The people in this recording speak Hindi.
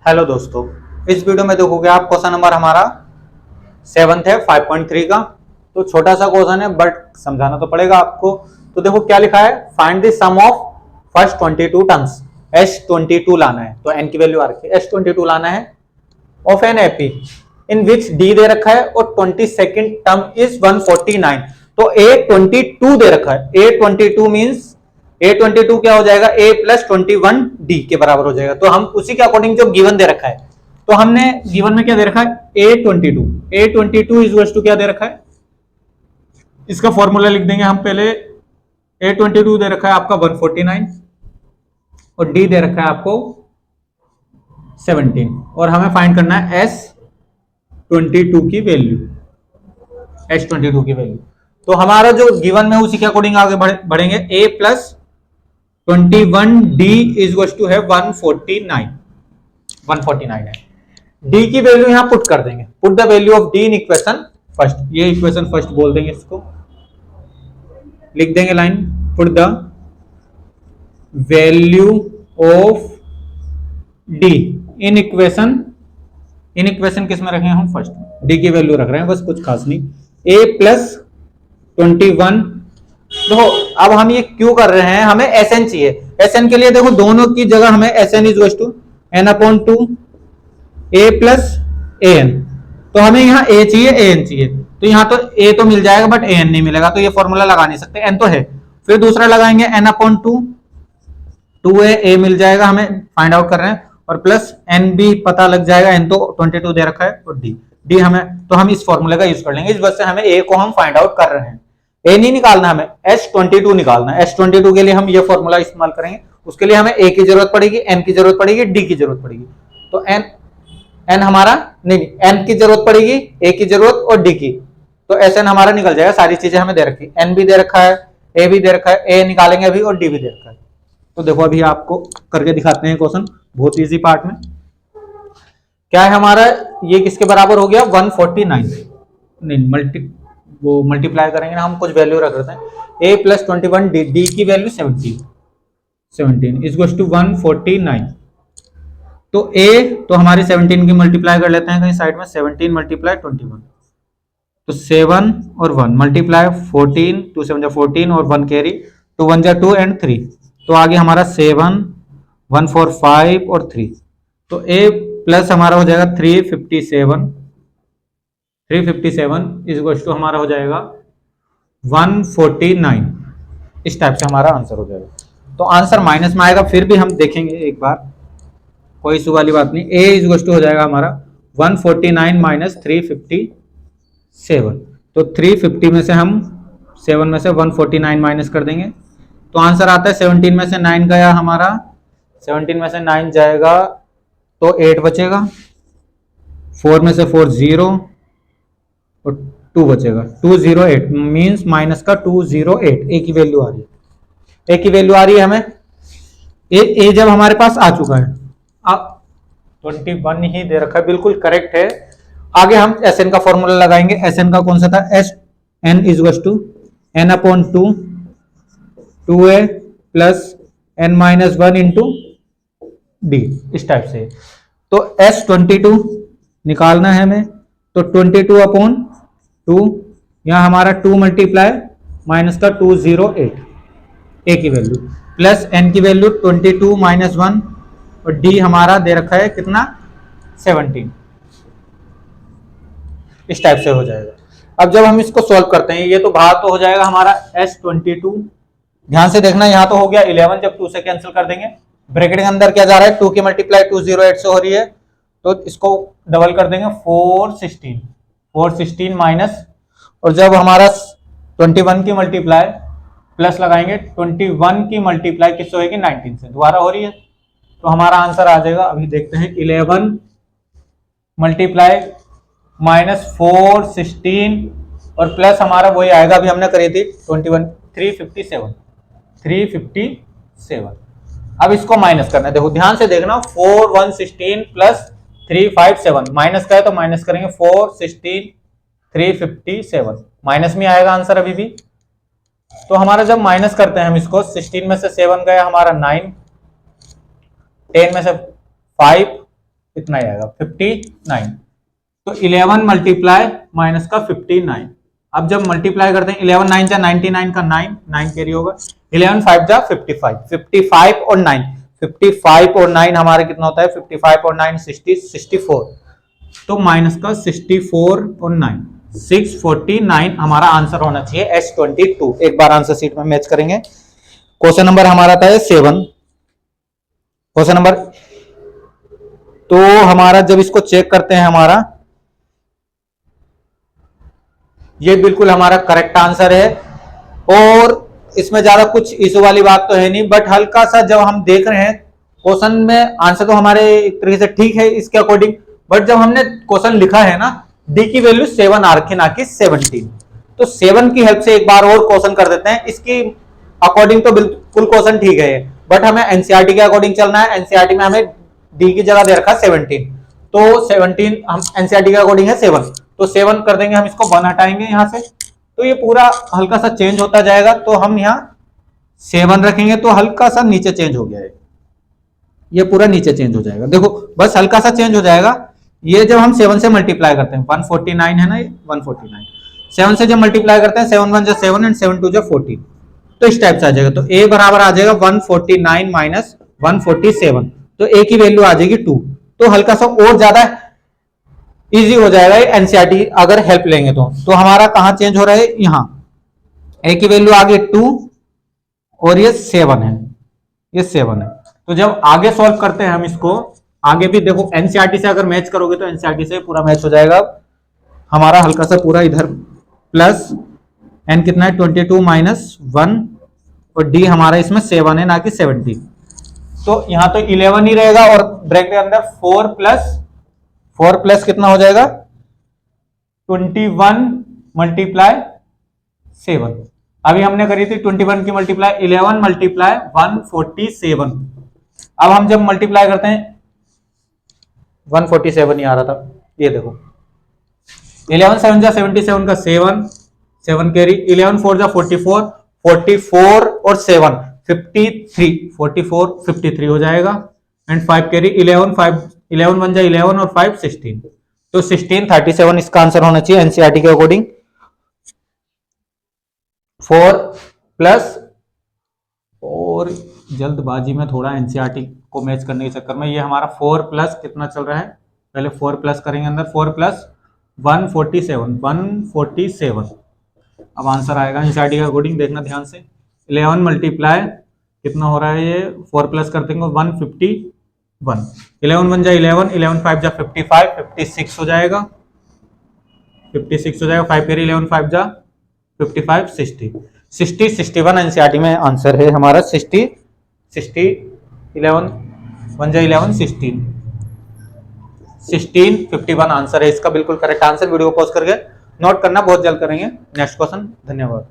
हेलो दोस्तों, इस वीडियो में देखोगे आप क्वेश्चन नंबर हमारा 7th है 5.3 का। तो छोटा सा क्वेश्चन है बट समझाना तो पड़ेगा आपको। तो देखो क्या लिखा है, find the sum of first 22 terms. S22 लाना है, तो n की वैल्यू आ रखी है, S22 लाना है of an app in which डी दे रखा है और 22nd टर्म इज 149। तो A22 दे रखा है, A22 मींस A22 क्या हो जाएगा, A प्लस 21 D के बराबर हो जाएगा। तो हम उसी के अकॉर्डिंग जो गिवन दे रखा है, तो हमने गिवन में क्या दे रखा है, A22 इज टू क्या दे रखा है, इसका फॉर्मूला लिख देंगे हम पहले। A22 दे रखा है आपका 149 और D दे रखा है आपको 17 और हमें फाइंड करना है S22 की वैल्यू, S22 की वैल्यू। तो हमारा जो गिवन में उसी के अकॉर्डिंग आगे बढ़ेंगे। A plus 21D is to है 149 है। D की वैल्यू यहां पुट कर देंगे, put the value of D in equation first. ये इक्वेशन फर्स्ट बोल देंगे, इसको लिख देंगे line, put the value of D in equation किस में रखे हैं हम, फर्स्ट D की वैल्यू रख रहे हैं, बस कुछ खास नहीं। A प्लस 21, देखो अब हम ये क्यों कर रहे हैं, हमें Sn चाहिए। Sn के लिए देखो दोनों की जगह हमें Sn is two n/2 A plus an। तो हमें यहाँ A चाहिए, an चाहिए, तो यहाँ तो A तो मिल जाएगा बट an नहीं मिलेगा, तो ये फॉर्मूला लगा नहीं सकते, n तो है। फिर दूसरा लगाएंगे n/2, 2a मिल जाएगा, हमें फाइंड आउट कर रहे हैं, और प्लस n भी पता लग जाएगा, n तो 22 दे रखा है, और d हमें, तो हम इस फॉर्मूले का यूज कर लेंगे। इस वजह से हमें a को हम फाइंड आउट कर रहे हैं, a नहीं निकालना, हमें S22 निकालना है। S22 के लिए हम ये फॉर्मूला इस्तेमाल करेंगे, उसके लिए हमें a की जरूरत पड़ेगी, n की जरूरत पड़ेगी, d की जरूरत पड़ेगी। तो n हमारा नहीं, n की जरूरत पड़ेगी, a की जरूरत और d की, तो Sn हमारा निकल जाएगा। सारी चीजें हमें दे रखी, n भी दे रखा है, a भी दे रखा है, a निकालेंगे अभी, और d भी दे रखा है। तो देखो अभी आपको करके दिखाते हैं क्वेश्चन, बहुत इजी पार्ट में। क्या है हमारा, ये किसके बराबर हो गया, 149 नहीं, मल्टीप्लाई करेंगे ना हम, कुछ वैल्यू रख देते हैं। A प्लस 21 D की वैल्यू 17 इज टू 149। तो A तो हमारी 17 की मल्टीप्लाई कर लेते हैं कहीं साइड में, 17 मल्टीप्लाई 21, तो 7 और 1 मल्टीप्लाई 14, 2 7 14 और 1 कैरी, 2 1 2 एंड 3, तो आगे हमारा 7 1 4 5 और 3, तो A प्लस हमारा हो जाएगा 357 इज टू हमारा हो जाएगा 149। इस टाइप से हमारा आंसर हो जाएगा। तो आंसर माइनस में आएगा, फिर भी हम देखेंगे एक बार, कोई इशू वाली बात नहीं। A इज टू हो जाएगा हमारा 149 माइनस 357, तो 350 में से हम 7 में से 149 माइनस कर देंगे, तो आंसर आता है 17 में से 9 गया हमारा, 17 में से 9 जाएगा तो 8 बचेगा, 4 में से 4 0 और 2 बचेगा, 208 मींस माइनस का 208। ए की वैल्यू आ रही है, ए की वैल्यू आ रही है हमें। ए जब हमारे पास आ चुका है, अब 21 ही दे रखा है, बिल्कुल करेक्ट है। आगे हम Sn का फॉर्मूला लगाएंगे। Sn का कौन सा था, Sn is two n/2 2a plus n-1 into d, इस टाइप से। तो S22 निकालना है हमें, तो 22/2, यहां हमारा 2 मल्टीप्लाई माइनस का 208 a की वैल्यू, प्लस n की वैल्यू 22 माइनस 1, और d हमारा दे रखा है कितना, 17, इस टाइप से हो जाएगा। अब जब हम इसको सॉल्व करते हैं, ये तो बाहर तो हो जाएगा हमारा S22, ध्यान से देखना, यहां तो हो गया 11, जब 2 से कैंसिल कर देंगे, ब्रैकेट के अंदर क्या जा रहा है, 2 की मल्टीप्लाई 208 से हो रही है, तो इसको डबल कर देंगे 416 माइनस, और जब हमारा 21 की मल्टीप्लाई प्लस लगाएंगे, 21 की मल्टीप्लाई किससे होगी, 19 से, दोबारा हो रही है, तो हमारा आंसर आ जाएगा। अभी देखते हैं, 11 मल्टीप्लाई माइनस 416 और प्लस हमारा वही आएगा, अभी हमने करी थी 21, 357। अब इसको माइनस करना है, देखो ध्यान से देखना, 4116 प्लस 357, माइनस का है तो माइनस करेंगे, 416 357, माइनस में आएगा आंसर अभी भी। तो हमारा जब माइनस करते हैं हम इसको, 16 में से 7 गया हमारा 9, 10 में से 5 इतना ही आएगा 59। तो 11 मल्टीप्लाई माइनस का 59। अब जब मल्टीप्लाई करते हैं 11 9 जा 99 का 9 9 कैरी होगा, 11 5 जा 55 55 और 9 55 और 9 हमारे कितना होता है 55 और 9 60 64। तो माइनस का 64 और 9 649 हमारा आंसर होना चाहिए S22। एक बार आंसर शीट में मैच करेंगे। क्वेश्चन नंबर हमारा था 7। क्वेश्चन नंबर तो हमारा जब इसको चेक करते हैं हमारा ये बिल्कुल हमारा करेक्ट आंसर है और इसमें ज्यादा कुछ इशू वाली बात तो है नहीं, बट हल्का सा जब हम देख रहे हैं क्वेश्चन में आंसर तो हमारे एक तरीके से ठीक है इसके अकॉर्डिंग, बट जब हमने क्वेश्चन लिखा है ना डी की वैल्यू 7 आ रखी ना कि 17, तो 7 की हेल्प से एक बार और क्वेश्चन कर देते हैं। इसकी अकॉर्डिंग तो बिल्कुल क्वेश्चन ठीक है, बट हमें एनसीईआरटी के अकॉर्डिंग चलना है। एनसीईआरटी में हमें डी की जगह दे रखा 17, तो 17 हम एनसीईआरटी के अकॉर्डिंग है 7, तो 7 कर देंगे हम, इसको 1 हटाएंगे यहां से, तो ये पूरा हल्का सा चेंज होता जाएगा। तो हम यहाँ 7 रखेंगे तो हल्का सा नीचे चेंज हो गया है, ये पूरा नीचे चेंज हो जाएगा। देखो बस हल्का सा चेंज हो जाएगा। ये जब हम 7 से मल्टीप्लाई करते हैं 149 है ना, ये 149 7 से जब मल्टीप्लाई करते हैं 7 1 जा 7 एंड 7 2 जा 14, तो इस टाइप से आ जाएगा। तो a बराबर आ जाएगा 149 माइनस 147, तो a की वैल्यू आ जाएगी 2। तो हल्का सा और ज्यादा इजी हो जाएगा एनसीईआरटी अगर हेल्प लेंगे तो हमारा कहां चेंज हो रहा है, यहां a की वैल्यू आ गई 2 और ये 7 है, ये 7 है। तो जब आगे सॉल्व करते हैं हम इसको, आगे भी देखो एनसीईआरटी से अगर मैच करोगे तो एनसीईआरटी से पूरा मैच हो जाएगा हमारा। हल्का सा पूरा इधर प्लस एन कितना है 22 माइनस 1 और डी हमारा इसमें 7 है ना कि 17, तो यहां तो 11 ही रहेगा और ब्रैकेट के अंदर 4 प्लस कितना हो जाएगा 21 मल्टीप्लाई 7। अभी हमने करी थी 21 की मल्टीप्लाई 11 मल्टीप्लाई 147। अब हम जब मल्टीप्लाई करते हैं 147 ही आ रहा था, ये देखो 11 7 जा 77 का 7 कैरी, 11 4 जा 44 44 और 7 53 44 53 हो जाएगा एंड 5 कैरी 11 1 जा 11 और 5 16, तो 16 37 इसका आंसर होना चाहिए एनसीईआरटी के अकॉर्डिंग। 4 प्लस और जल्दबाजी में थोड़ा एनसीईआरटी को मैच करने के चक्कर में ये हमारा 4 प्लस कितना चल रहा है, पहले 4 प्लस करेंगे अंदर 4 प्लस 147। अब आंसर आएगा एनसीईआरटी के अकॉर्डिंग, देखना ध्यान से। 11 मल्टीप्लाई कितना हो रहा है ये 4 प्लस कर देंगे 151, 11 1 जा 11 11 5 जा 55 56 हो जाएगा 56 हो जाएगा 5 फिर 11 5 जा 55 60 61 एनसीईआरटी में आंसर है हमारा 60 11 1 जा 11 16 51 आंसर है इसका बिल्कुल करेक्ट आंसर। वीडियो को पॉज करके नोट करना, बहुत जल्द करेंगे नेक्स्ट क्वेश्चन। धन्यवाद।